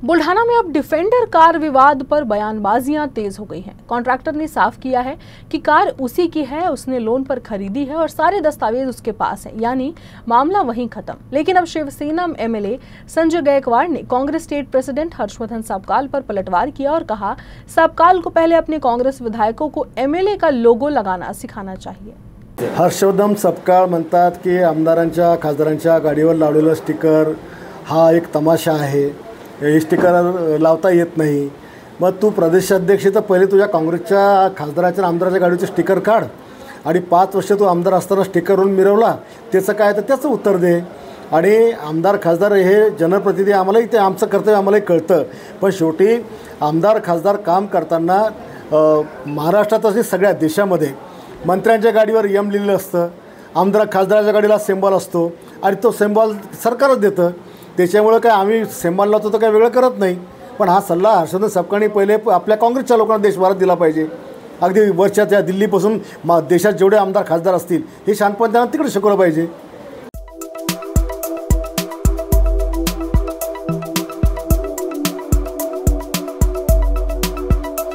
बुल्ढाना में अब defender car विवाद पर बयानबाजियां तेज हो गई हैं। कॉन्ट्रैक्टर ने साफ किया है कि कार उसी की है, उसने लोन पर खरीदी है और सारे दस्तावेज उसके पास हैं, यानी मामला वहीं खत्म। लेकिन अब शिवसेना एमएलए संजय गायकवाड़ ने कांग्रेस स्टेट प्रेसिडेंट हर्षवर्धन सबकाल पर पलटवार किया और कहा, सबकाल को पहले अपने कांग्रेस विधायकों को एमएलए का लोगो लगाना सिखाना चाहिए। हर्षवर्धन सबकाळ म्हणतात की आमदारांच्या खासदारांच्या गाडीवर लावलेलं स्टिकर हा एक तमाशा आहे, हे स्टिकर लावता येत नाही। मग तू प्रदेशाध्यक्ष तर पहिले तुझ्या काँग्रेसच्या खासदाराच्या आमदाराच्या गाडीचे स्टिकर काढ आणि 5 वर्ष तू आमदार असताना स्टिकरवरून मिरवला, त्याचं काय तर त्याचं उत्तर दे। आणि आमदार खासदार हे जनप्रतिनिधी आम्हालाही ते आमचं कर्तव्य आम्हालाही कळतं, पण शेवटी आमदार खासदार काम करताना महाराष्ट्रात असे सगळ्या देशामध्ये मंत्र्यांच्या गाडीवर एम लिहिलेलं असतं, आमदार खासदाराच्या गाडीला सिम्बॉल असतो आणि तो सिम्बॉल सरकारच देतं। त्याच्यामुळे काय आम्ही सिम्बॉल लावतो तर काय वेगळं करत नाही, पण हा सल्ला हर्षवर्धन सबकाळनी पहिले आपल्या काँग्रेसच्या लोकांना देशभरात दिला पाहिजे। अगदी वरच्या त्या दिल्लीपासून देशात जेवढे आमदार खासदार असतील हे शानपण त्यांना तिकडे शिकवलं पाहिजे।